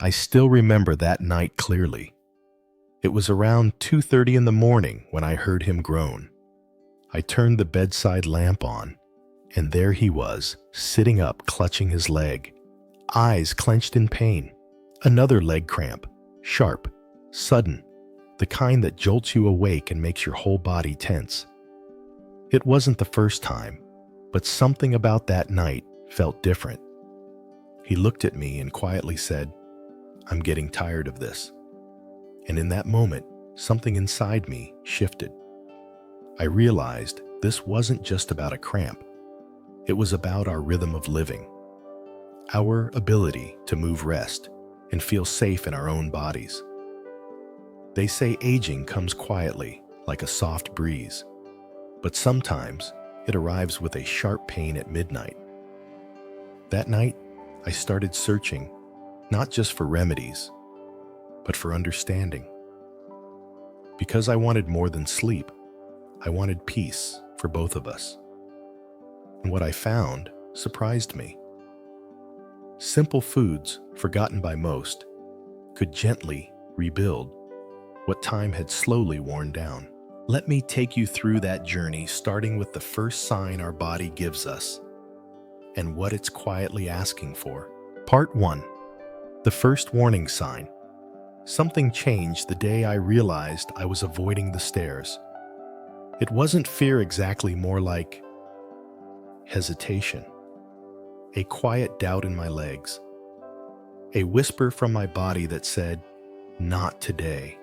I still remember that night clearly. It was around 2:30 in the morning when I heard him groan. I turned the bedside lamp on, and there he was, sitting up, clutching his leg, eyes clenched in pain. Another leg cramp, sharp, sudden, the kind that jolts you awake and makes your whole body tense. It wasn't the first time, but something about that night felt different. He looked at me and quietly said, "I'm getting tired of this." And in that moment, something inside me shifted. I realized this wasn't just about a cramp. It was about our rhythm of living, our ability to move, rest, and feel safe in our own bodies. They say aging comes quietly, like a soft breeze, but sometimes it arrives with a sharp pain at midnight. That night, I started searching, not just for remedies, but for understanding. Because I wanted more than sleep, I wanted peace for both of us. And what I found surprised me. Simple foods, forgotten by most, could gently rebuild what time had slowly worn down. Let me take you through that journey, starting with the first sign our body gives us and what it's quietly asking for. Part 1. The first warning sign. Something changed the day I realized I was avoiding the stairs. It wasn't fear exactly, more like hesitation. A quiet doubt in my legs. A whisper from my body that said, "Not today."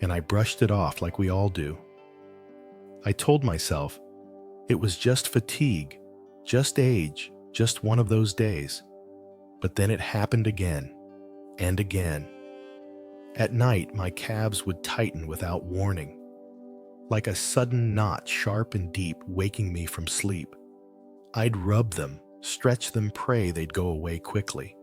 And I brushed it off like we all do. I told myself it was just fatigue, just age, just one of those days. But then it happened again and again. At night, my calves would tighten without warning, like a sudden knot, sharp and deep, waking me from sleep. I'd rub them, stretch them, pray they'd go away quickly.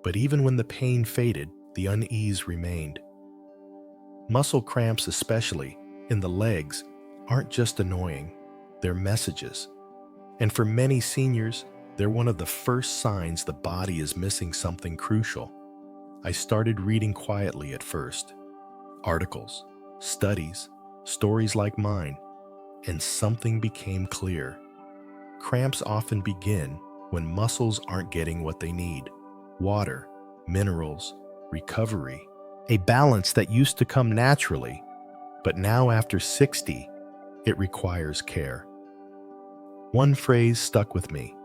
But even when the pain faded, the unease remained. Muscle cramps, especially in the legs, aren't just annoying, they're messages. And for many seniors, they're one of the first signs the body is missing something crucial. I started reading quietly at first. Articles, studies, stories like mine, and something became clear. Cramps often begin when muscles aren't getting what they need: water, minerals, recovery, a balance that used to come naturally, but now after 60, it requires care. One phrase stuck with me.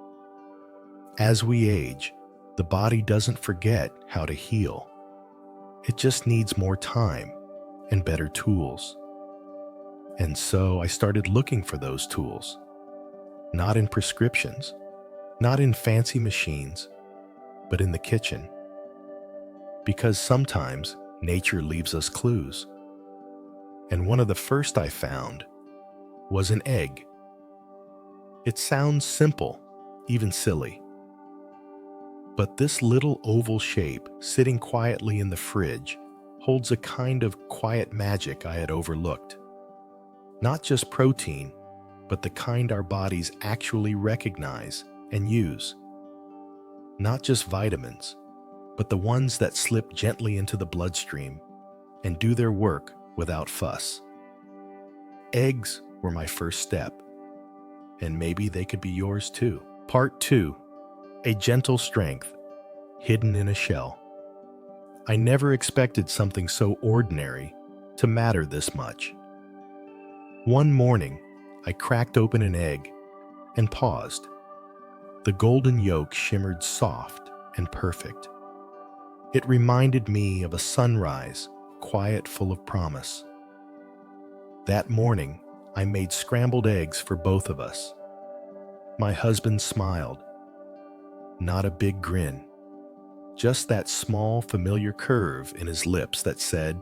As we age, the body doesn't forget how to heal. It just needs more time and better tools. And so I started looking for those tools. Not in prescriptions, not in fancy machines, but in the kitchen. Because sometimes nature leaves us clues. And one of the first I found was an egg. It sounds simple, even silly. But this little oval shape, sitting quietly in the fridge, holds a kind of quiet magic I had overlooked. Not just protein, but the kind our bodies actually recognize and use. Not just vitamins, but the ones that slip gently into the bloodstream and do their work without fuss. Eggs were my first step, and maybe they could be yours too. Part 2. A gentle strength, hidden in a shell. I never expected something so ordinary to matter this much. One morning, I cracked open an egg and paused. The golden yolk shimmered soft and perfect. It reminded me of a sunrise, quiet, full of promise. That morning, I made scrambled eggs for both of us. My husband smiled. Not a big grin, just that small, familiar curve in his lips that said,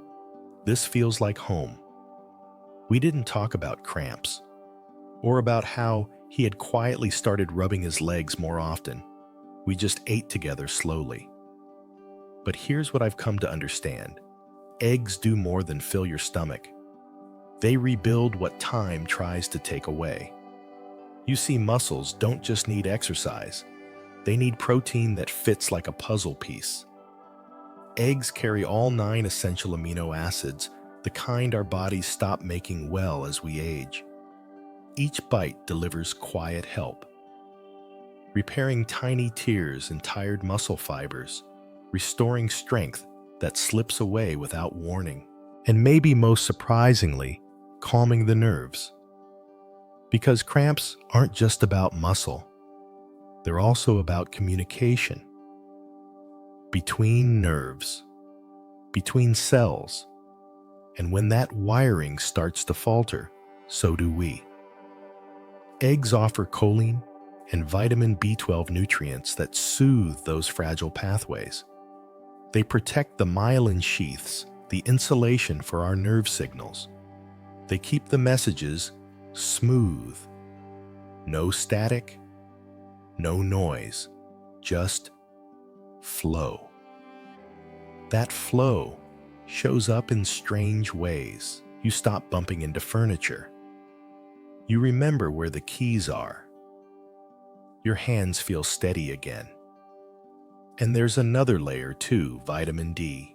"This feels like home." We didn't talk about cramps, or about how he had quietly started rubbing his legs more often. We just ate together slowly. But here's what I've come to understand. Eggs do more than fill your stomach. They rebuild what time tries to take away. You see, muscles don't just need exercise. They need protein that fits like a puzzle piece. Eggs carry all 9 essential amino acids, the kind our bodies stop making well as we age. Each bite delivers quiet help, repairing tiny tears and tired muscle fibers, restoring strength that slips away without warning, and maybe most surprisingly, calming the nerves. Because cramps aren't just about muscle, they're also about communication. Between nerves, between cells, and when that wiring starts to falter, so do we. Eggs offer choline and vitamin B12 nutrients that soothe those fragile pathways. They protect the myelin sheaths, the insulation for our nerve signals. They keep the messages smooth. No static, no noise, just flow. That flow shows up in strange ways. You stop bumping into furniture. You remember where the keys are. Your hands feel steady again. And there's another layer too, vitamin D.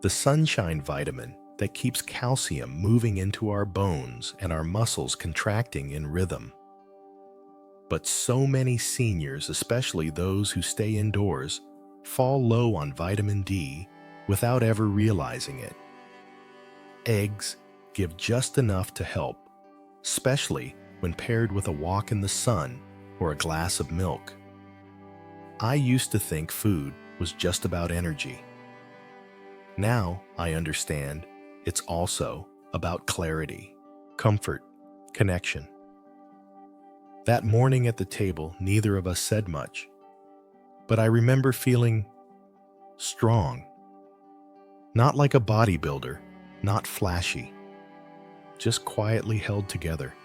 The sunshine vitamin that keeps calcium moving into our bones and our muscles contracting in rhythm. But so many seniors, especially those who stay indoors, fall low on vitamin D without ever realizing it. Eggs give just enough to help, especially when paired with a walk in the sun or a glass of milk. I used to think food was just about energy. Now I understand it's also about clarity, comfort, connection. That morning at the table, neither of us said much, but I remember feeling strong. Not like a bodybuilder, not flashy, just quietly held together.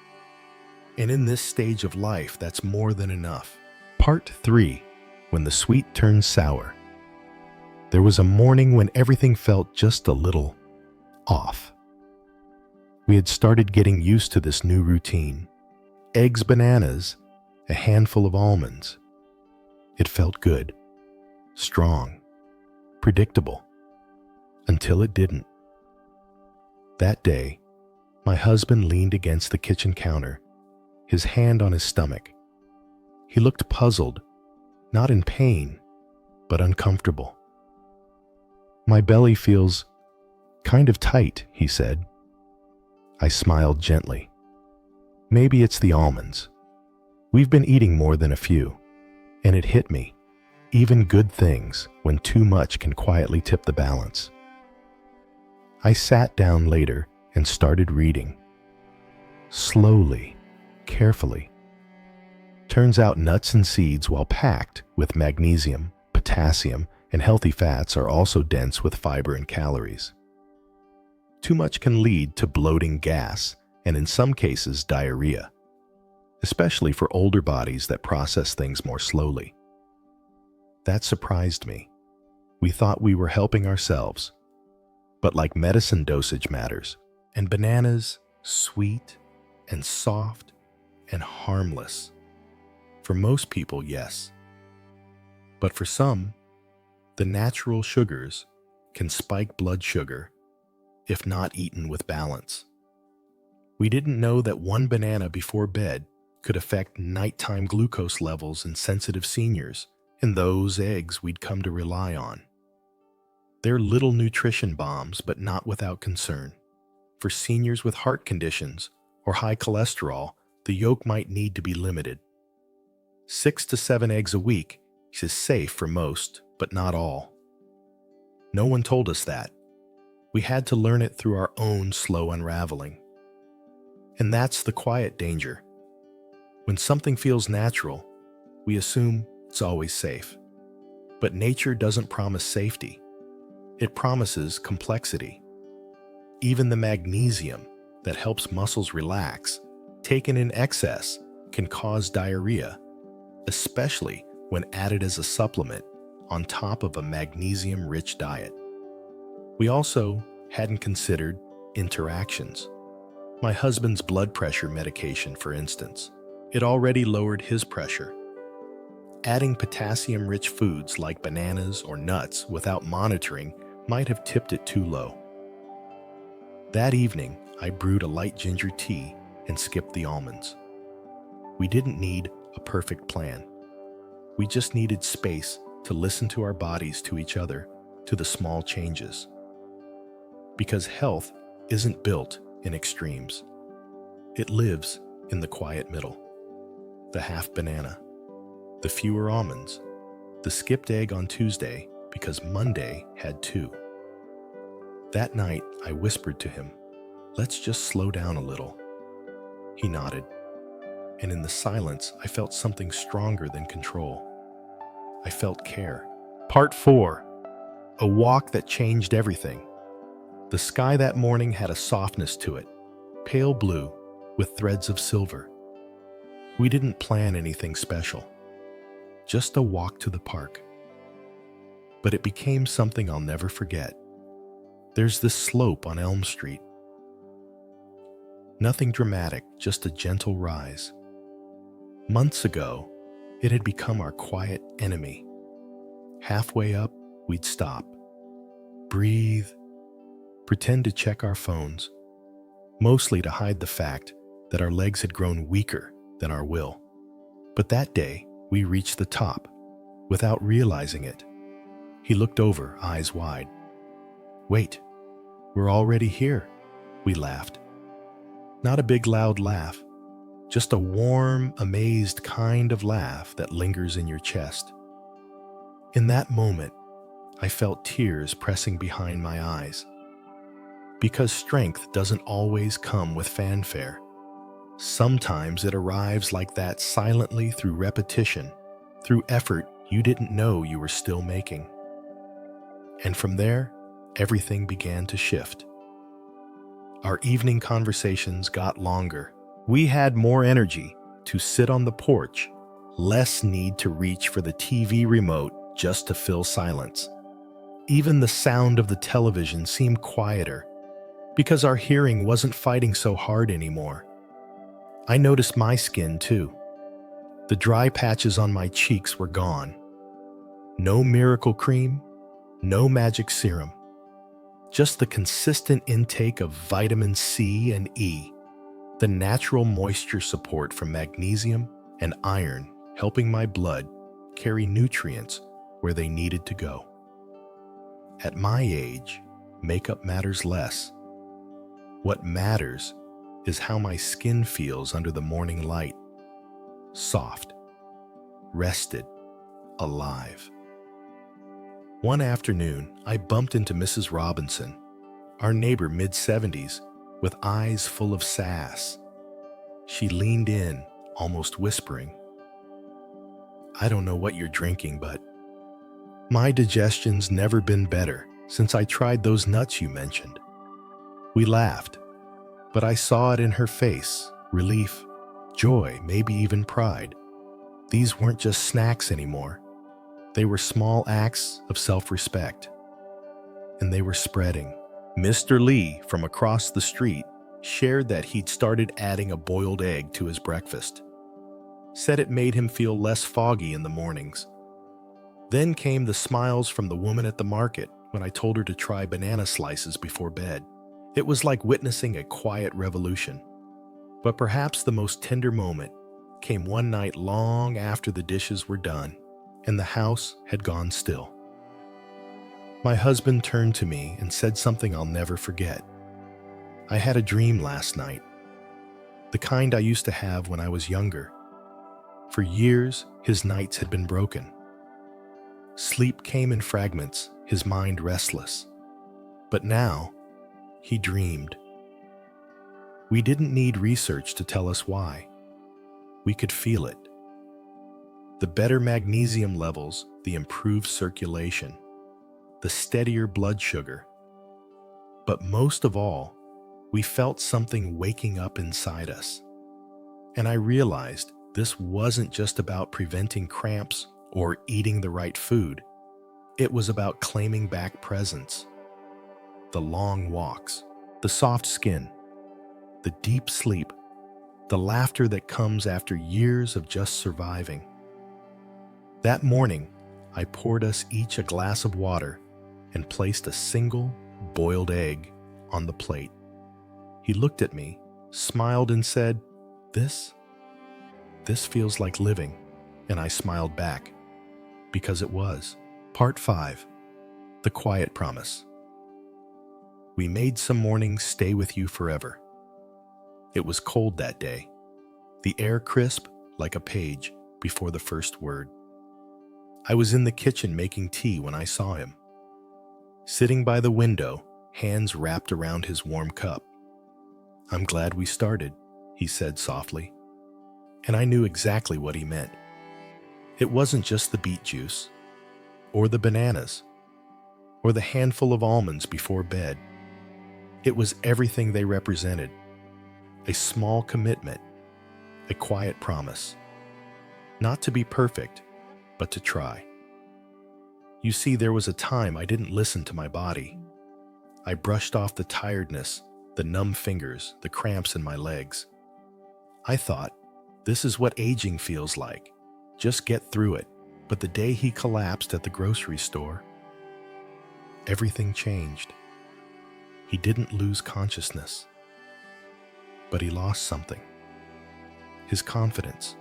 And in this stage of life, that's more than enough. Part 3. When the sweet turns sour. There was a morning when everything felt just a little off. We had started getting used to this new routine. Eggs, bananas, a handful of almonds. It felt good, strong, predictable, until it didn't. That day, my husband leaned against the kitchen counter, his hand on his stomach. He looked puzzled, not in pain, but uncomfortable. "My belly feels kind of tight," he said. I smiled gently. "Maybe it's the almonds. We've been eating more than a few." And it hit me. Even good things, when too much, can quietly tip the balance. I sat down later and started reading. Slowly, carefully. Turns out nuts and seeds, while packed with magnesium, potassium, and healthy fats, are also dense with fiber and calories. Too much can lead to bloating, gas, and in some cases diarrhea, especially for older bodies that process things more slowly. That surprised me. We thought we were helping ourselves, but like medicine, dosage matters. And bananas, sweet and soft and harmless. For most people, yes. But for some, the natural sugars can spike blood sugar if not eaten with balance. We didn't know that one banana before bed could affect nighttime glucose levels in sensitive seniors and those eggs we'd come to rely on. They're little nutrition bombs, but not without concern. For seniors with heart conditions or high cholesterol, the yolk might need to be limited. 6 to 7 eggs a week is safe for most, but not all. No one told us that. We had to learn it through our own slow unraveling. And that's the quiet danger. When something feels natural, we assume it's always safe. But nature doesn't promise safety. It promises complexity. Even the magnesium that helps muscles relax, taken in excess, can cause diarrhea, especially when added as a supplement on top of a magnesium-rich diet. We also hadn't considered interactions. My husband's blood pressure medication, for instance, it already lowered his pressure. Adding potassium-rich foods like bananas or nuts without monitoring might have tipped it too low. That evening, I brewed a light ginger tea and skipped the almonds. We didn't need a perfect plan. We just needed space to listen to our bodies, to each other, to the small changes. Because health isn't built in extremes. It lives in the quiet middle. The half banana, the fewer almonds, the skipped egg on Tuesday because Monday had two. That night, I whispered to him, "Let's just slow down a little." He nodded, and in the silence, I felt something stronger than control. I felt care. Part 4. A walk that changed everything. The sky that morning had a softness to it, pale blue with threads of silver. We didn't plan anything special, just a walk to the park. But it became something I'll never forget. There's this slope on Elm Street. Nothing dramatic, just a gentle rise. Months ago, it had become our quiet enemy. Halfway up, we'd stop, breathe, pretend to check our phones, mostly to hide the fact that our legs had grown weaker than our will. But that day, we reached the top, without realizing it. He looked over, eyes wide. "Wait, we're already here," we laughed. Not a big loud laugh, just a warm, amazed kind of laugh that lingers in your chest. In that moment, I felt tears pressing behind my eyes. Because strength doesn't always come with fanfare. Sometimes it arrives like that, silently, through repetition, through effort you didn't know you were still making. And from there, everything began to shift. Our evening conversations got longer. We had more energy to sit on the porch, less need to reach for the TV remote just to fill silence. Even the sound of the television seemed quieter, because our hearing wasn't fighting so hard anymore. I noticed my skin too. The dry patches on my cheeks were gone. No miracle cream, no magic serum. Just the consistent intake of vitamin C and E, the natural moisture support from magnesium and iron helping my blood carry nutrients where they needed to go. At my age, makeup matters less. What matters is how my skin feels under the morning light. Soft, rested, alive. One afternoon, I bumped into Mrs. Robinson, our neighbor mid-70s, with eyes full of sass. She leaned in, almost whispering, "I don't know what you're drinking, but my digestion's never been better since I tried those nuts you mentioned." We laughed, but I saw it in her face, relief, joy, maybe even pride. These weren't just snacks anymore. They were small acts of self-respect. And they were spreading. Mr. Lee, from across the street, shared that he'd started adding a boiled egg to his breakfast. Said it made him feel less foggy in the mornings. Then came the smiles from the woman at the market when I told her to try banana slices before bed. It was like witnessing a quiet revolution. But perhaps the most tender moment came one night long after the dishes were done and the house had gone still. My husband turned to me and said something I'll never forget. "I had a dream last night, the kind I used to have when I was younger." For years, his nights had been broken. Sleep came in fragments, his mind restless. But now, he dreamed. We didn't need research to tell us why. We could feel it. The better magnesium levels, the improved circulation, the steadier blood sugar. But most of all, we felt something waking up inside us. And I realized this wasn't just about preventing cramps or eating the right food. It was about claiming back presence. The long walks, the soft skin, the deep sleep, the laughter that comes after years of just surviving. That morning, I poured us each a glass of water and placed a single boiled egg on the plate. He looked at me, smiled, and said, This feels like living. And I smiled back, because it was. Part 5. The Quiet Promise. We made some mornings stay with you forever. It was cold that day, the air crisp like a page before the first word. I was in the kitchen making tea when I saw him. Sitting by the window, hands wrapped around his warm cup. I'm glad we started, he said softly. And I knew exactly what he meant. It wasn't just the beet juice, or the bananas, or the handful of almonds before bed. It was everything they represented. A small commitment, a quiet promise. Not to be perfect, but to try. You see, there was a time I didn't listen to my body. I brushed off the tiredness, the numb fingers, the cramps in my legs. I thought, this is what aging feels like. Just get through it. But the day he collapsed at the grocery store, everything changed. He didn't lose consciousness, but he lost something. His confidence.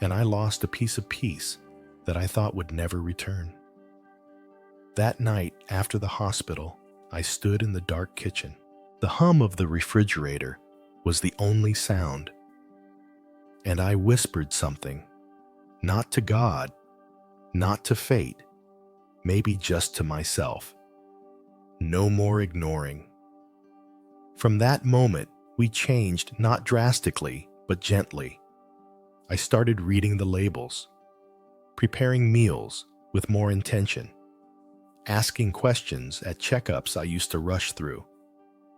And I lost a piece of peace that I thought would never return. That night, after the hospital, I stood in the dark kitchen. The hum of the refrigerator was the only sound. And I whispered something, not to God, not to fate, maybe just to myself. No more ignoring. From that moment, we changed not drastically, but gently. I started reading the labels, preparing meals with more intention, asking questions at checkups I used to rush through.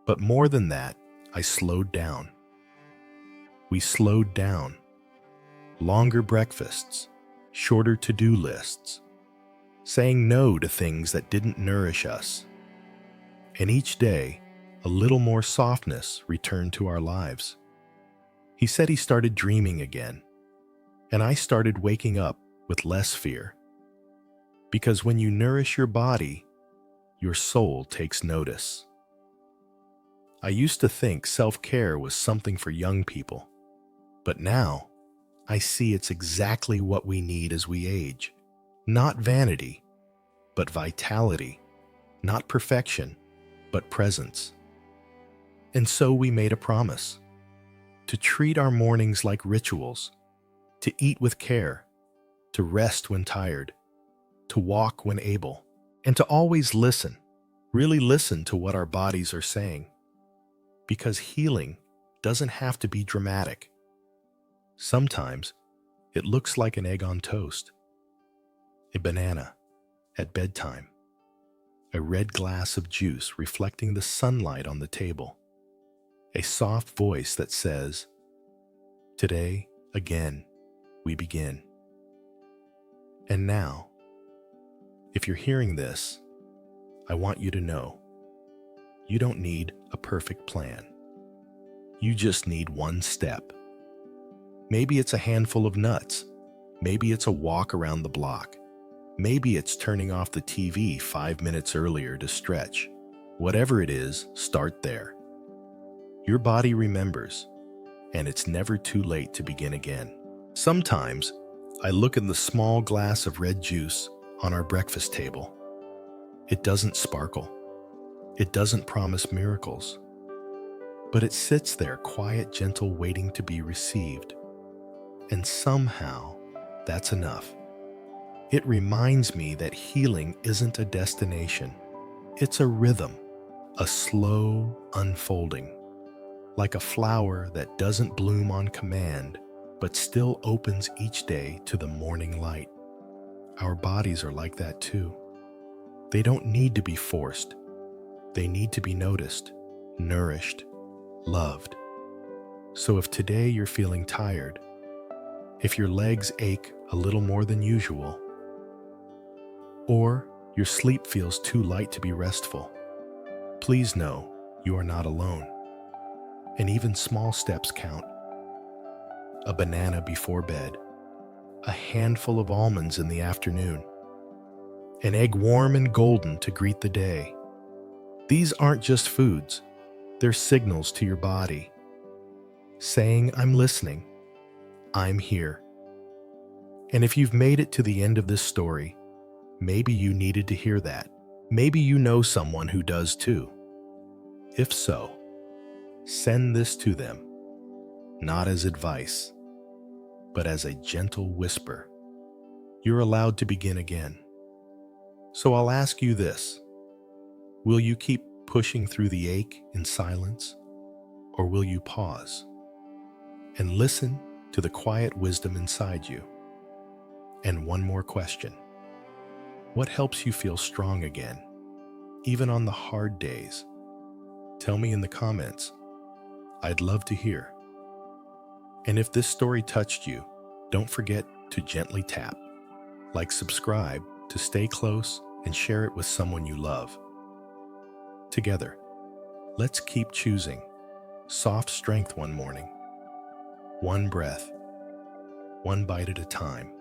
But more than that, I slowed down. We slowed down. Longer breakfasts, shorter to-do lists, saying no to things that didn't nourish us. And each day, a little more softness returned to our lives. He said he started dreaming again, and I started waking up with less fear. Because when you nourish your body, your soul takes notice. I used to think self-care was something for young people, but now I see it's exactly what we need as we age. Not vanity, but vitality. Not perfection, but presence. And so we made a promise to treat our mornings like rituals, to eat with care, to rest when tired, to walk when able, and to always listen, really listen to what our bodies are saying. Because healing doesn't have to be dramatic. Sometimes it looks like an egg on toast, a banana at bedtime, a red glass of juice reflecting the sunlight on the table, a soft voice that says, "Today, again, we begin." And now, if you're hearing this, I want you to know, you don't need a perfect plan. You just need one step. Maybe it's a handful of nuts. Maybe it's a walk around the block. Maybe it's turning off the TV 5 minutes earlier to stretch. Whatever it is, start there. Your body remembers, and it's never too late to begin again. Sometimes, I look at the small glass of red juice on our breakfast table. It doesn't sparkle. It doesn't promise miracles. But it sits there quiet, gentle, waiting to be received. And somehow, that's enough. It reminds me that healing isn't a destination. It's a rhythm, a slow unfolding, like a flower that doesn't bloom on command, but still opens each day to the morning light. Our bodies are like that too. They don't need to be forced. They need to be noticed, nourished, loved. So if today you're feeling tired, if your legs ache a little more than usual, or your sleep feels too light to be restful, please know you are not alone. And even small steps count. A banana before bed, a handful of almonds in the afternoon, an egg warm and golden to greet the day. These aren't just foods, they're signals to your body, saying, I'm listening, I'm here. And if you've made it to the end of this story, maybe you needed to hear that. Maybe you know someone who does too. If so, send this to them, not as advice, but as a gentle whisper. You're allowed to begin again. So I'll ask you this. Will you keep pushing through the ache in silence, or will you pause and listen to the quiet wisdom inside you? And one more question. What helps you feel strong again, even on the hard days? Tell me in the comments. I'd love to hear. And if this story touched you, don't forget to gently tap, subscribe to stay close, and share it with someone you love. Together, let's keep choosing soft strength one morning, one breath, one bite at a time.